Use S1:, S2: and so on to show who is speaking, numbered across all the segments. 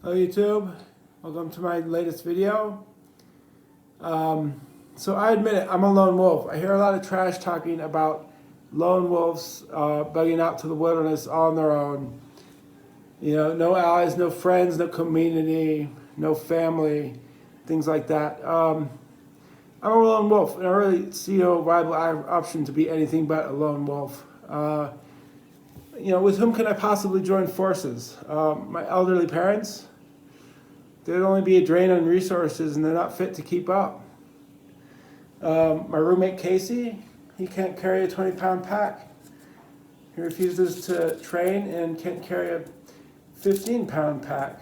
S1: Hello YouTube, welcome to my latest video. So I admit it, I'm a lone wolf. I hear a lot of trash talking about lone wolves bugging out to the wilderness all on their own. You know, no allies, no friends, no community, no family, things like that. I'm a lone wolf, and I really see no viable option to be anything but a lone wolf. With whom can I possibly join forces? My elderly parents? They'd only be a drain on resources and they're not fit to keep up. My roommate Casey, he can't carry a 20-pound pack. He refuses to train and can't carry a 15-pound pack.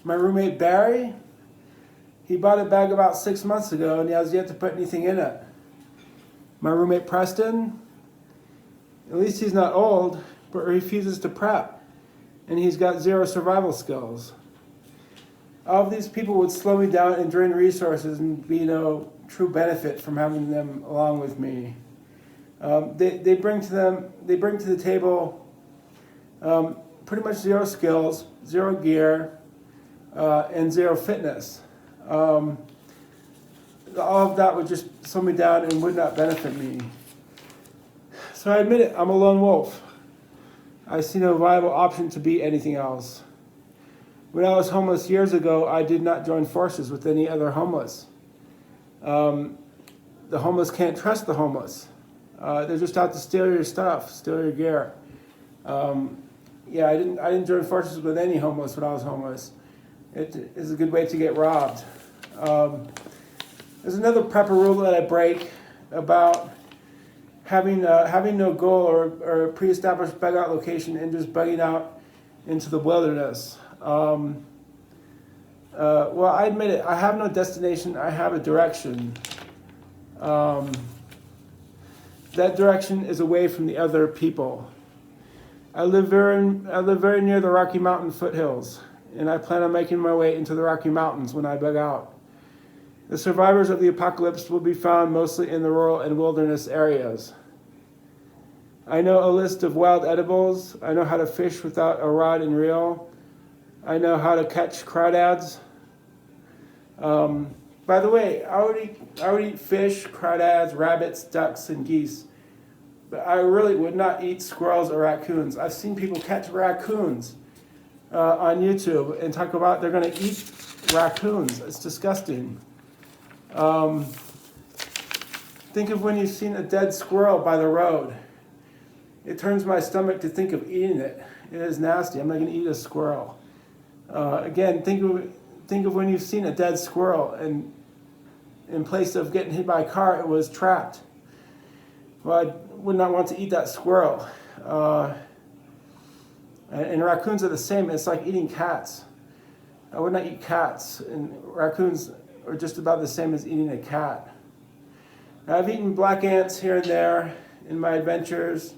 S1: My roommate Barry, he bought a bag about 6 months ago and he has yet to put anything in it. My roommate Preston, at least he's not old, but refuses to prep, and he's got zero survival skills. All of these people would slow me down and drain resources and be no true benefit from having them along with me. They bring to the table pretty much zero skills, zero gear, and zero fitness. All of that would just slow me down and would not benefit me. So I admit it, I'm a lone wolf. I see no viable option to be anything else. When I was homeless years ago, I did not join forces with any other homeless. The homeless can't trust the homeless. They're just out to steal your stuff, steal your gear. I didn't join forces with any homeless when I was homeless. It is a good way to get robbed. There's another prepper rule that I break about having no goal or a pre-established bug out location and just bugging out into the wilderness. Well, I admit it, I have no destination, I have a direction. That direction is away from the other people. I live very near the Rocky Mountain foothills, and I plan on making my way into the Rocky Mountains when I bug out. The survivors of the apocalypse will be found mostly in the rural and wilderness areas. I know a list of wild edibles. I know how to fish without a rod and reel. I know how to catch crawdads. By the way, I would eat fish, crawdads, rabbits, ducks, and geese. But I really would not eat squirrels or raccoons. I've seen people catch raccoons on YouTube and talk about they're going to eat raccoons. It's disgusting. Think of when you've seen a dead squirrel by the road. It turns my stomach to think of eating it. It is nasty. I'm not going to eat a squirrel. Again, think of when you've seen a dead squirrel and in place of getting hit by a car, it was trapped. Well, I would not want to eat that squirrel. And raccoons are the same. It's like eating cats. I would not eat cats. And raccoons are just about the same as eating a cat. Now, I've eaten black ants here and there in my adventures.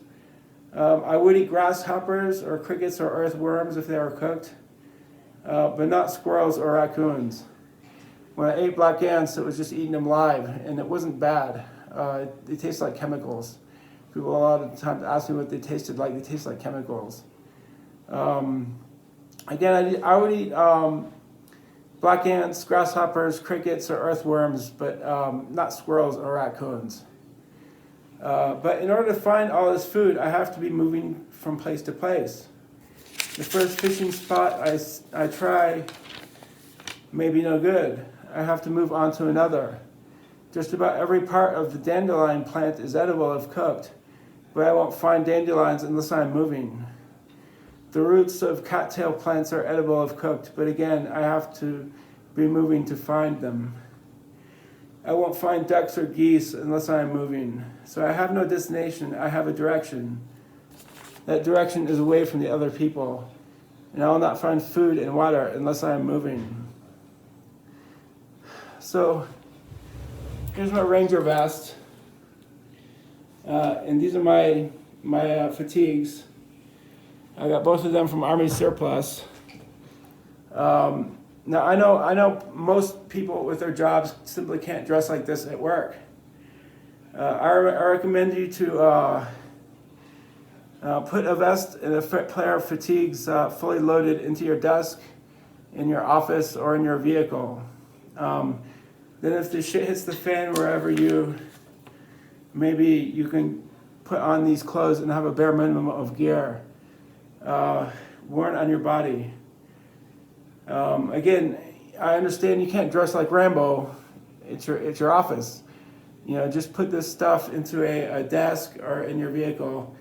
S1: I would eat grasshoppers or crickets or earthworms if they were cooked, but not squirrels or raccoons. When I ate black ants, it was just eating them live, and it wasn't bad. They taste like chemicals. People a lot of times ask me what they tasted like. They taste like chemicals. Again, I would eat black ants, grasshoppers, crickets, or earthworms, but not squirrels or raccoons. But in order to find all this food, I have to be moving from place to place. The first fishing spot I try may be no good. I have to move on to another. Just about every part of the dandelion plant is edible if cooked, but I won't find dandelions unless I'm moving. The roots of cattail plants are edible if cooked, but again, I have to be moving to find them. I won't find ducks or geese unless I am moving. So I have no destination, I have a direction. That direction is away from the other people, and I will not find food and water unless I am moving. So here's my Ranger vest, and these are my fatigues. I got both of them from Army Surplus. Now I know most people with their jobs simply can't dress like this at work. I recommend you to Put a vest and a pair of fatigues fully loaded into your desk, in your office, or in your vehicle. Then if the shit hits the fan wherever maybe you can put on these clothes and have a bare minimum of gear worn on your body. Again, I understand you can't dress like Rambo. It's your office. Just put this stuff into a desk or in your vehicle.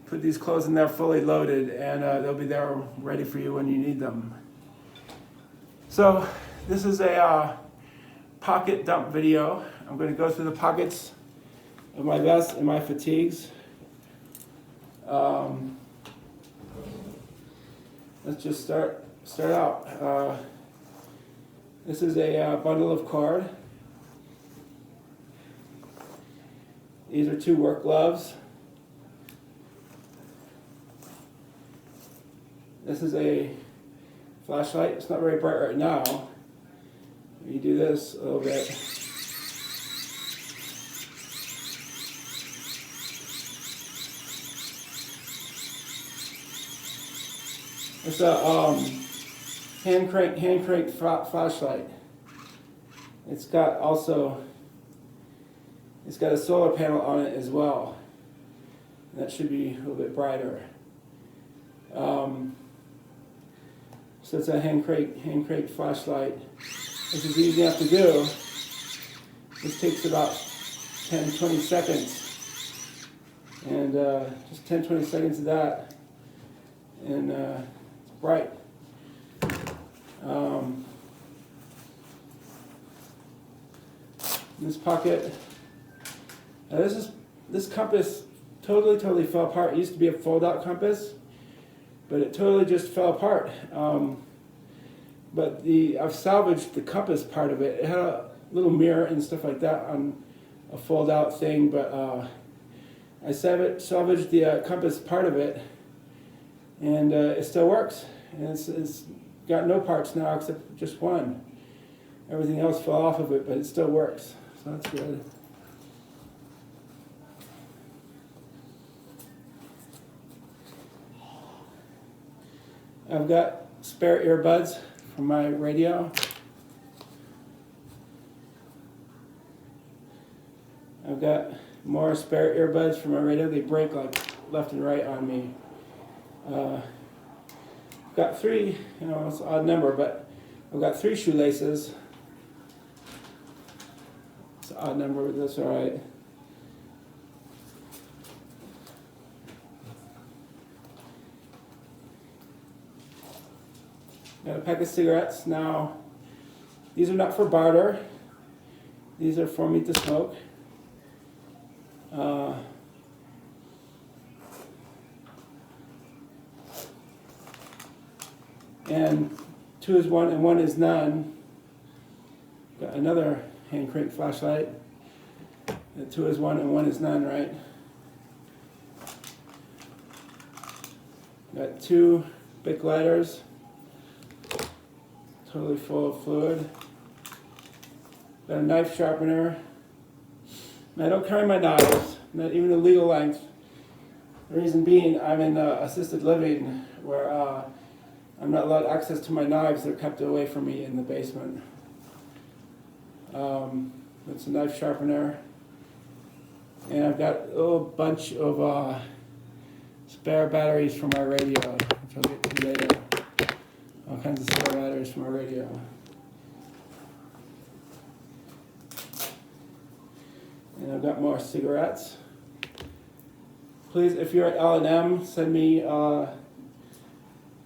S1: Put these clothes in there fully loaded, and they'll be there ready for you when you need them. So this is a pocket dump video. I'm going to go through the pockets of my vest and my fatigues. Let's just start out. This is a bundle of cord. These are 2 work gloves. This is a flashlight. It's not very bright right now. You do this a little bit. It's a hand crank flashlight. It's got a solar panel on it as well. And that should be a little bit brighter. So it's a hand crank flashlight. This is easy enough to do. This takes about 10-20 seconds. And just 10-20 seconds of that. And it's bright. In this pocket, this compass totally fell apart. It used to be a fold-out compass, but it totally just fell apart. But I've salvaged the compass part of it. It had a little mirror and stuff like that on a fold-out thing, but I salvaged the compass part of it, and it still works. And it's got no parts now except just one. Everything else fell off of it, but it still works, so that's good. I've got spare earbuds for my radio. I've got more spare earbuds for my radio. They break like left and right on me. I've got 3, it's an odd number, but I've got 3 shoelaces. It's an odd number, but that's all right. Got a pack of cigarettes. Now, these are not for barter. These are for me to smoke. And 2 is 1 and 1 is none. Got another hand crank flashlight. And 2 is 1 and 1 is none, right? Got 2 Bic lighters. Totally full of fluid. Got a knife sharpener. And I don't carry my knives, not even the legal length. The reason being, I'm in assisted living where I'm not allowed access to my knives. They're kept away from me in the basement. It's a knife sharpener. And I've got a little bunch of spare batteries for my radio, which I'll get to later. All kinds of spare batteries for my radio. And I've got more cigarettes. Please, if you're at L&M, send me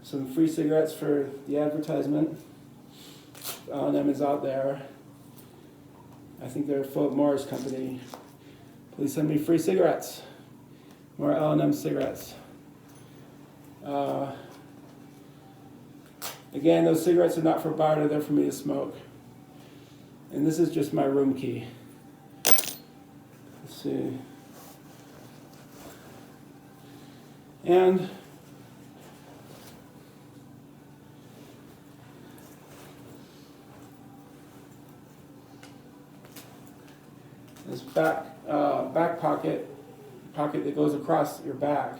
S1: some free cigarettes for the advertisement. L&M is out there. I think they're Philip Morris Company. Please send me free cigarettes. More L&M cigarettes. Again, those cigarettes are not for barter, they're for me to smoke. And this is just my room key. Let's see. And this back pocket that goes across your back.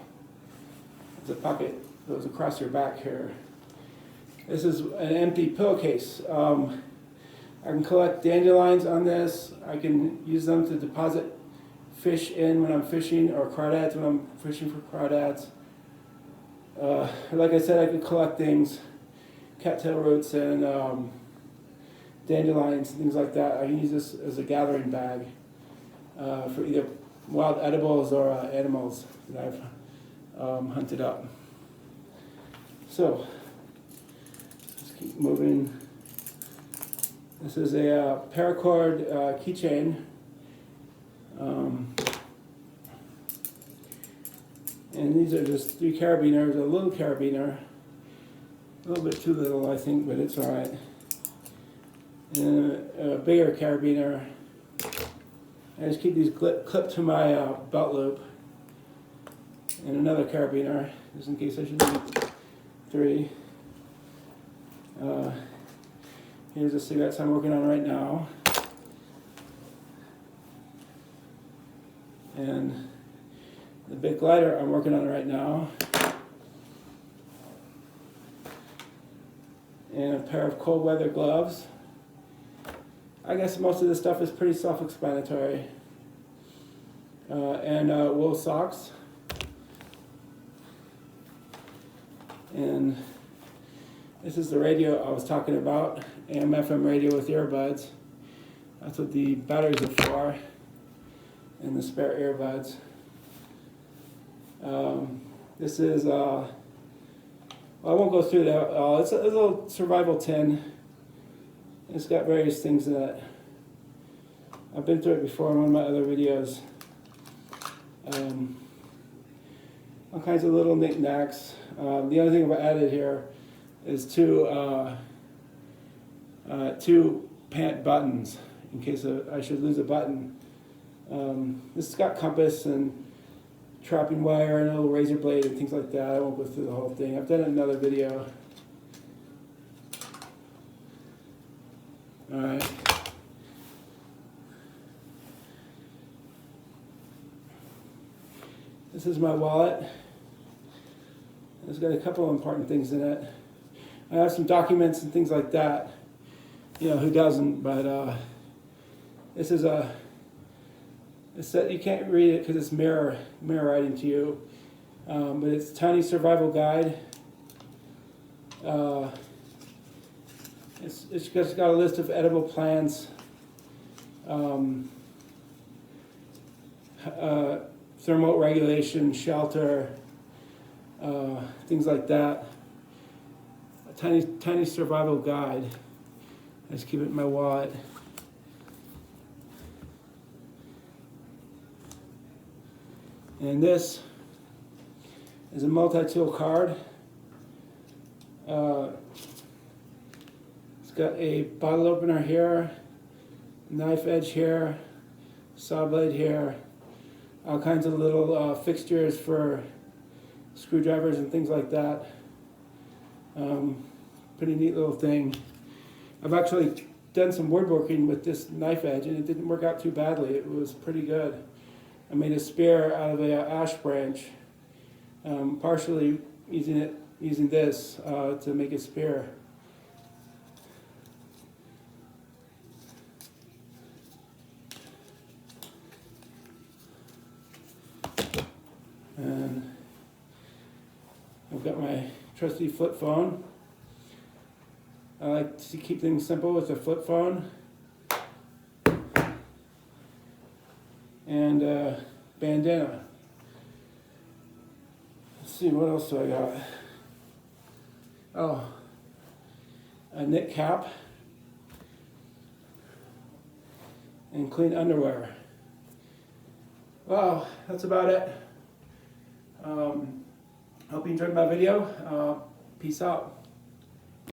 S1: There's a pocket that goes across your back here. This is an empty pillowcase. I can collect dandelions on this. I can use them to deposit fish in when I'm fishing, or crawdads when I'm fishing for crawdads. Like I said, I can collect things, cattail roots and dandelions and things like that. I can use this as a gathering bag for either wild edibles or animals that I've hunted up. So, let's keep moving. This is a paracord keychain. And these are just 3 carabiners, a little carabiner. A little bit too little, I think, but it's all right. And a bigger carabiner. I just keep these clipped to my belt loop. And another carabiner, just in case I should need 3. Here's the cigarettes I'm working on right now. And the big lighter I'm working on right now. And a pair of cold weather gloves. I guess most of this stuff is pretty self-explanatory. And wool socks. And this is the radio I was talking about, AM/FM radio with earbuds. That's what the batteries are for, and the spare earbuds. This is, well, I won't go through that all. It's a little survival tin. It's got various things in it. I've been through it before in one of my other videos. All kinds of little knickknacks. The other thing I've added here is 2 pant buttons in case I should lose a button. This has got compass and trapping wire and a little razor blade and things like that. I won't go through the whole thing. I've done it in another video. Alright. This is my wallet. It's got a couple of important things in it. I have some documents and things like that. You know, who doesn't? But this is you can't read it because it's mirror writing to you. But it's a tiny survival guide. It's just got a list of edible plants, thermal regulation, shelter, things like that. A tiny survival guide. I just keep it in my wallet. And this is a multi-tool card. It's got a bottle opener here, knife edge here, saw blade here, all kinds of little fixtures for screwdrivers and things like that. Pretty neat little thing. I've actually done some woodworking with this knife edge and it didn't work out too badly. It was pretty good. I made a spear out of an ash branch, partially using this to make a spear. And I've got my trusty flip phone. I like to keep things simple with a flip phone. And bandana. Let's see, what else do I got? Oh, a knit cap and clean underwear. Well, that's about it. Hope you enjoyed my video. Peace out.